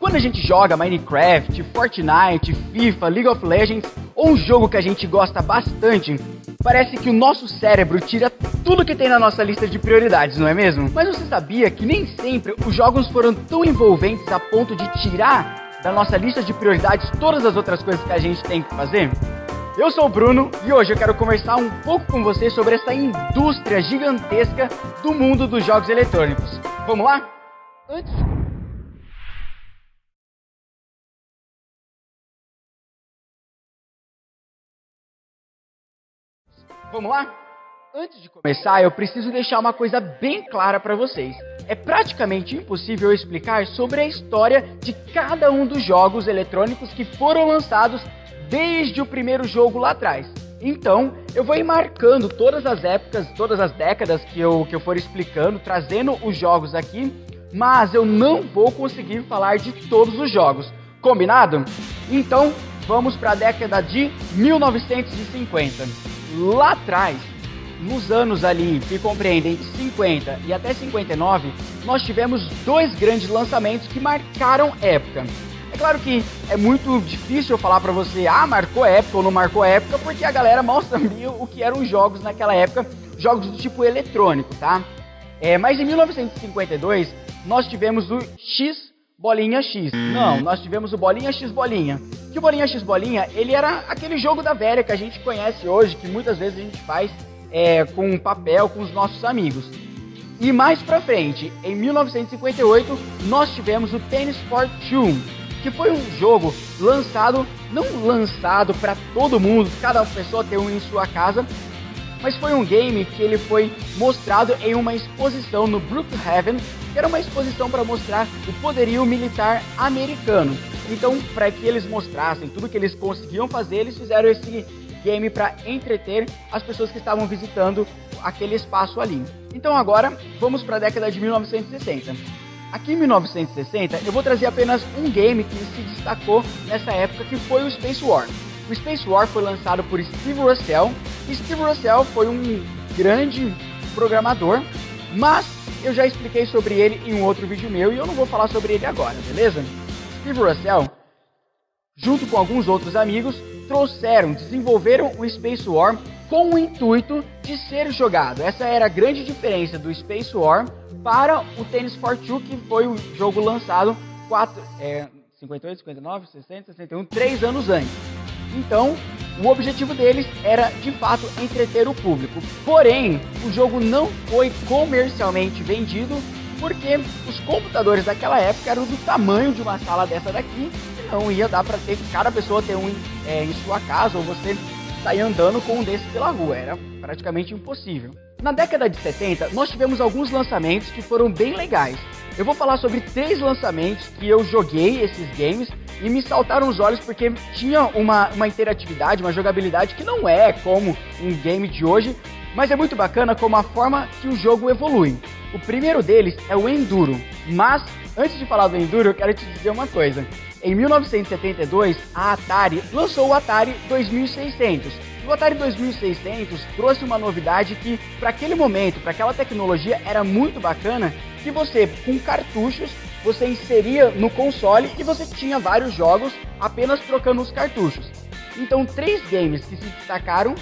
Quando a gente joga Minecraft, Fortnite, FIFA, League of Legends ou um jogo que a gente gosta bastante, parece que o nosso cérebro tira tudo que tem na nossa lista de prioridades, não é mesmo? Mas você sabia que nem sempre os jogos foram tão envolventes a ponto de tirar da nossa lista de prioridades todas as outras coisas que a gente tem que fazer? Eu sou o Bruno e hoje eu quero conversar um pouco com você sobre essa indústria gigantesca do mundo dos jogos eletrônicos. Vamos lá? Antes de começar, eu preciso deixar uma coisa bem clara para vocês. É praticamente impossível eu explicar sobre a história de cada um dos jogos eletrônicos que foram lançados desde o primeiro jogo lá atrás. Então, eu vou ir marcando todas as épocas, todas as décadas que eu for explicando, trazendo os jogos aqui, mas eu não vou conseguir falar de todos os jogos. Combinado? Então, vamos para a década de 1950. Lá atrás, nos anos ali que compreendem de 50 e até 59, nós tivemos dois grandes lançamentos que marcaram época. É claro que é muito difícil eu falar pra você, marcou época ou não marcou época, porque a galera mal sabia o que eram os jogos naquela época, jogos do tipo eletrônico, tá? Mas em 1952, nós tivemos o X Bolinha X. Não, nós tivemos o Bolinha X Bolinha. Que o Bolinha X Bolinha, ele era aquele jogo da velha que a gente conhece hoje, que muitas vezes a gente faz com papel, com os nossos amigos. E mais pra frente, em 1958, nós tivemos o Tennis for Two, que foi um jogo não lançado para todo mundo, cada pessoa ter um em sua casa, mas foi um game que ele foi mostrado em uma exposição no Brookhaven, que era uma exposição para mostrar o poderio militar americano. Então, para que eles mostrassem tudo que eles conseguiam fazer, eles fizeram esse game para entreter as pessoas que estavam visitando aquele espaço ali. Então agora, vamos para a década de 1960. Aqui em 1960, eu vou trazer apenas um game que se destacou nessa época, que foi o Space War. O Space War foi lançado por Steve Russell, e Steve Russell foi um grande programador, mas eu já expliquei sobre ele em um outro vídeo meu e eu não vou falar sobre ele agora, beleza? Steve Russell, junto com alguns outros amigos, desenvolveram o Space War com o intuito de ser jogado. Essa era a grande diferença do Space War para o Tennis for Two, que foi o jogo lançado 58, 59, 60, 61, 3 anos antes. Então, o objetivo deles era, de fato, entreter o público. Porém, o jogo não foi comercialmente vendido porque os computadores daquela época eram do tamanho de uma sala dessa daqui e não ia dar para ter cada pessoa ter um em sua casa ou você sair andando com um desse pela rua. Era praticamente impossível. Na década de 70, nós tivemos alguns lançamentos que foram bem legais. Eu vou falar sobre 3 lançamentos que eu joguei esses games e me saltaram os olhos porque tinha uma interatividade, uma jogabilidade que não é como um game de hoje, mas é muito bacana como a forma que o jogo evolui. O primeiro deles é o Enduro, mas antes de falar do Enduro eu quero te dizer uma coisa. Em 1972, a Atari lançou o Atari 2600. O Atari 2600 trouxe uma novidade que, para aquele momento, para aquela tecnologia, era muito bacana, que você, com cartuchos, você inseria no console e você tinha vários jogos apenas trocando os cartuchos. Então, 3 games que se destacaram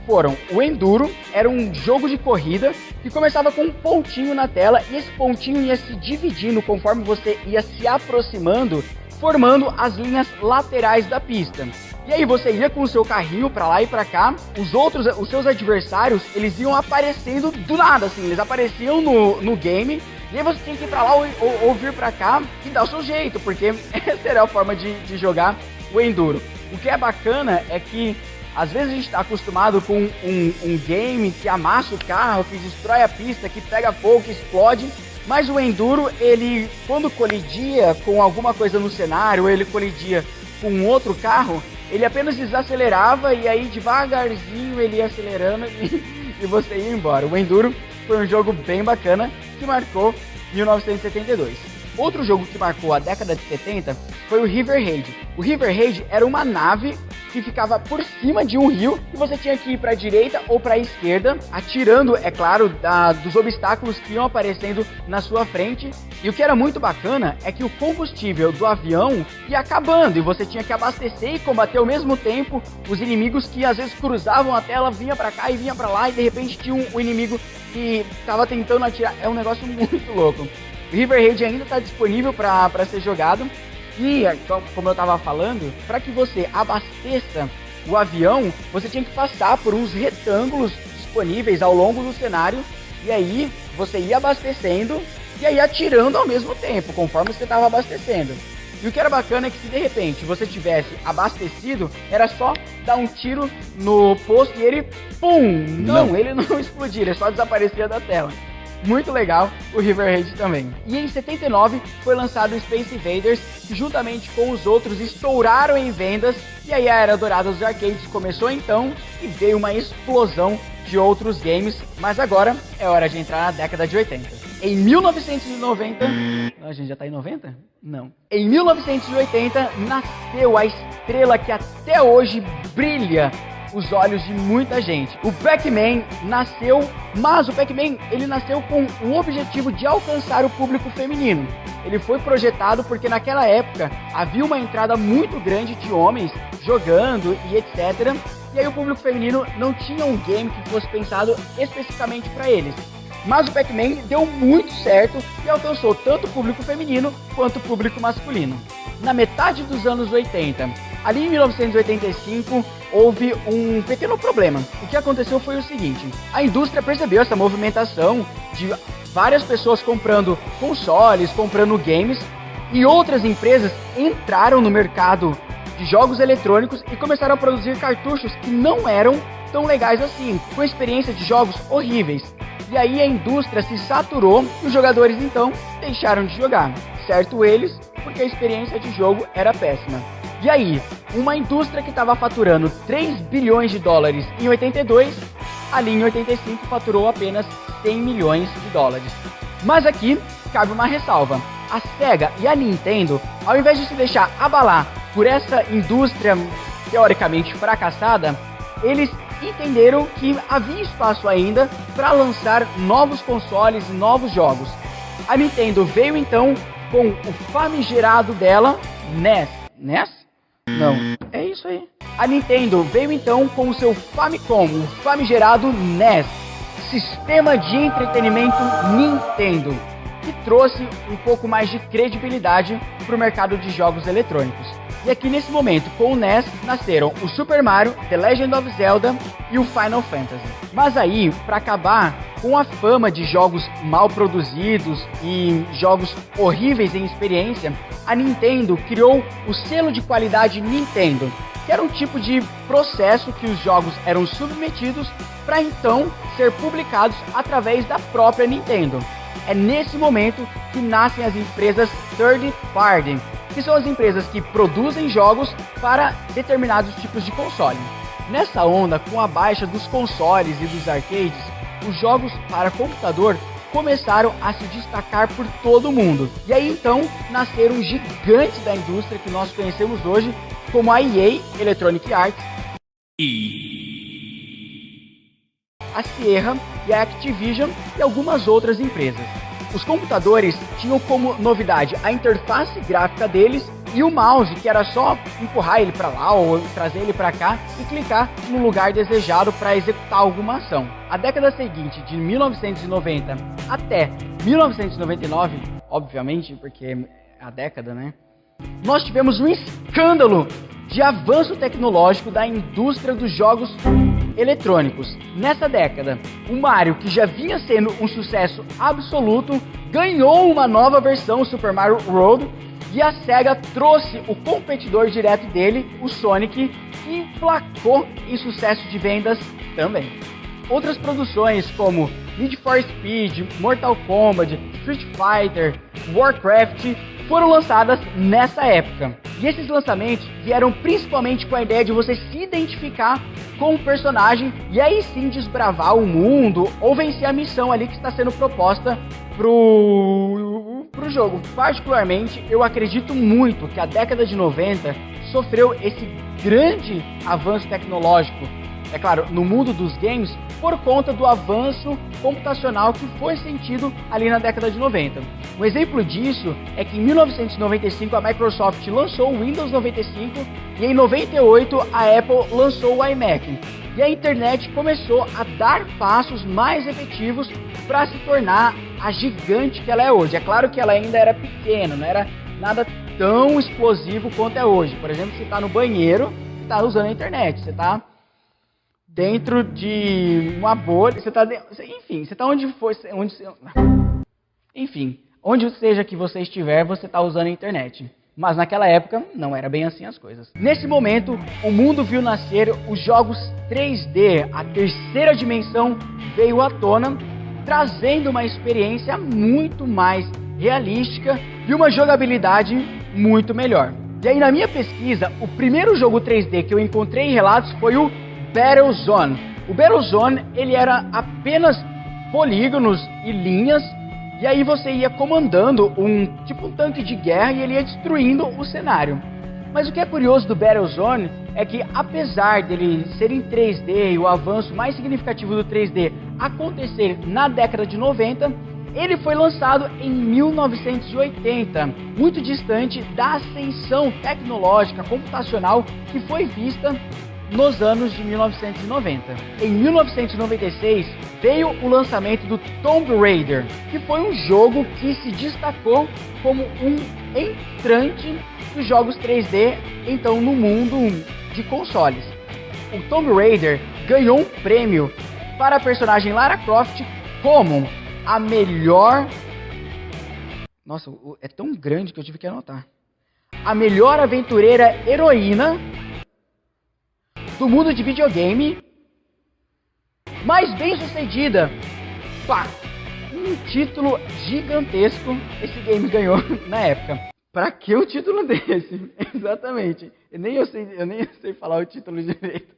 foram o Enduro, era um jogo de corrida que começava com um pontinho na tela e esse pontinho ia se dividindo conforme você ia se aproximando, formando as linhas laterais da pista. E aí você ia com o seu carrinho pra lá e pra cá, os seus adversários, eles iam aparecendo do nada, assim, eles apareciam no game, e aí você tinha que ir pra lá ou vir pra cá e dar o seu jeito, porque essa era a forma de jogar o Enduro. O que é bacana é que, às vezes a gente tá acostumado com um game que amassa o carro, que destrói a pista, que pega fogo, que explode, mas o Enduro, ele, quando colidia com alguma coisa no cenário, ou ele colidia com um outro carro, ele apenas desacelerava e aí devagarzinho ele ia acelerando e você ia embora. O Enduro foi um jogo bem bacana que marcou 1972. Outro jogo que marcou a década de 70 foi o River Raid. O River Raid era uma nave que ficava por cima de um rio e você tinha que ir para a direita ou para a esquerda, atirando, é claro, dos obstáculos que iam aparecendo na sua frente. E o que era muito bacana é que o combustível do avião ia acabando e você tinha que abastecer e combater ao mesmo tempo os inimigos que às vezes cruzavam a tela, vinha para cá e vinha para lá, e de repente tinha um inimigo que estava tentando atirar. É um negócio muito louco. O River Raid ainda está disponível para ser jogado. E, como eu estava falando, para que você abasteça o avião, você tinha que passar por uns retângulos disponíveis ao longo do cenário. E aí você ia abastecendo e aí atirando ao mesmo tempo, conforme você estava abastecendo. E o que era bacana é que se de repente você tivesse abastecido, era só dar um tiro no posto e ele, pum! Não, ele não explodia, ele só desaparecia da tela. Muito legal o River Raid também. E em 79 foi lançado o Space Invaders, que juntamente com os outros estouraram em vendas, e aí a era dourada dos arcades começou então, e veio uma explosão de outros games, mas agora é hora de entrar na década de 80. Em 1990... A gente já tá em 90? Não. Em 1980 nasceu a estrela que até hoje brilha os olhos de muita gente. O Pac-Man nasceu, mas o Pac-Man ele nasceu com o objetivo de alcançar o público feminino. Ele foi projetado porque naquela época havia uma entrada muito grande de homens jogando e etc. E aí o público feminino não tinha um game que fosse pensado especificamente para eles. Mas o Pac-Man deu muito certo e alcançou tanto o público feminino quanto o público masculino. Na metade dos anos 80, ali em 1985, houve um pequeno problema. O que aconteceu foi o seguinte: a indústria percebeu essa movimentação de várias pessoas comprando consoles, comprando games, e outras empresas entraram no mercado de jogos eletrônicos e começaram a produzir cartuchos que não eram tão legais assim, com experiência de jogos horríveis. E aí a indústria se saturou e os jogadores então deixaram de jogar. Certo eles, porque a experiência de jogo era péssima. E aí, uma indústria que estava faturando 3 bilhões de dólares em 82, ali em 85 faturou apenas 100 milhões de dólares. Mas aqui cabe uma ressalva. A Sega e a Nintendo, ao invés de se deixar abalar por essa indústria teoricamente fracassada, eles entenderam que havia espaço ainda para lançar novos consoles e novos jogos. A Nintendo veio então com o famigerado dela, NES. NES? Não, é isso aí. A Nintendo veio então com o seu Famicom, o famigerado NES, Sistema de Entretenimento Nintendo, que trouxe um pouco mais de credibilidade para o mercado de jogos eletrônicos. E aqui nesse momento, com o NES, nasceram o Super Mario, The Legend of Zelda e o Final Fantasy. Mas aí, para acabar com a fama de jogos mal produzidos e jogos horríveis em experiência, a Nintendo criou o selo de qualidade Nintendo, que era um tipo de processo que os jogos eram submetidos para então ser publicados através da própria Nintendo. É nesse momento que nascem as empresas third party, que são as empresas que produzem jogos para determinados tipos de console. Nessa onda, com a baixa dos consoles e dos arcades, os jogos para computador começaram a se destacar por todo o mundo. E aí então nasceram gigantes da indústria que nós conhecemos hoje, como a EA, Electronic Arts, a Sierra e a Activision e algumas outras empresas. Os computadores tinham como novidade a interface gráfica deles e o mouse, que era só empurrar ele para lá ou trazer ele para cá e clicar no lugar desejado para executar alguma ação. A década seguinte, de 1990 até 1999, obviamente, porque é a década, né? Nós tivemos um escândalo de avanço tecnológico da indústria dos jogos eletrônicos. Nessa década, o Mario, que já vinha sendo um sucesso absoluto, ganhou uma nova versão, o Super Mario World, e a Sega trouxe o competidor direto dele, o Sonic, que emplacou em sucesso de vendas também. Outras produções como Need for Speed, Mortal Kombat, Street Fighter, Warcraft foram lançadas nessa época. E esses lançamentos vieram principalmente com a ideia de você se identificar com o personagem e aí sim desbravar o mundo ou vencer a missão ali que está sendo proposta pro jogo. Particularmente, eu acredito muito que a década de 90 sofreu esse grande avanço tecnológico, é claro, no mundo dos games, por conta do avanço computacional que foi sentido ali na década de 90. Um exemplo disso é que em 1995 a Microsoft lançou o Windows 95 e em 98 a Apple lançou o iMac. E a internet começou a dar passos mais efetivos para se tornar a gigante que ela é hoje. É claro que ela ainda era pequena, não era nada tão explosivo quanto é hoje. Por exemplo, você está no banheiro, você está usando a internet, você está dentro de uma bolha, você está, enfim, você está onde for, onde seja que você estiver, você está usando a internet. Mas naquela época não era bem assim as coisas. Nesse momento, o mundo viu nascer os jogos 3D, a terceira dimensão veio à tona, trazendo uma experiência muito mais realística e uma jogabilidade muito melhor. E aí na minha pesquisa, o primeiro jogo 3D que eu encontrei em relatos foi o Battlezone. O Battlezone, ele era apenas polígonos e linhas, e aí você ia comandando um tanque de guerra e ele ia destruindo o cenário. Mas o que é curioso do Battlezone é que, apesar dele ser em 3D e o avanço mais significativo do 3D acontecer na década de 90, ele foi lançado em 1980, muito distante da ascensão tecnológica computacional que foi vista nos anos de 1990. Em 1996 veio o lançamento do Tomb Raider, que foi um jogo que se destacou como um entrante dos jogos 3D, então no mundo de consoles. O Tomb Raider ganhou um prêmio para a personagem Lara Croft como a melhor... Nossa, é tão grande que eu tive que anotar. A melhor aventureira heroína do mundo de videogame, mais bem sucedida. Pá, um título gigantesco esse game ganhou na época. Pra que um título desse? Exatamente. Eu nem sei falar o título direito.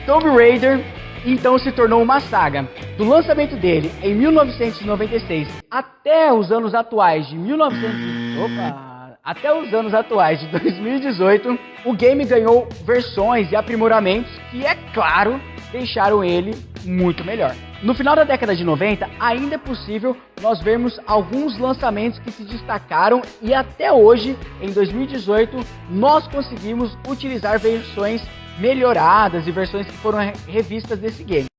Tomb Raider então se tornou uma saga. Do lançamento dele em 1996 até os anos atuais de 2018, o game ganhou versões e aprimoramentos que, é claro, deixaram ele muito melhor. No final da década de 90, ainda é possível nós vermos alguns lançamentos que se destacaram e até hoje, em 2018, nós conseguimos utilizar versões melhoradas e versões que foram revistas desse game.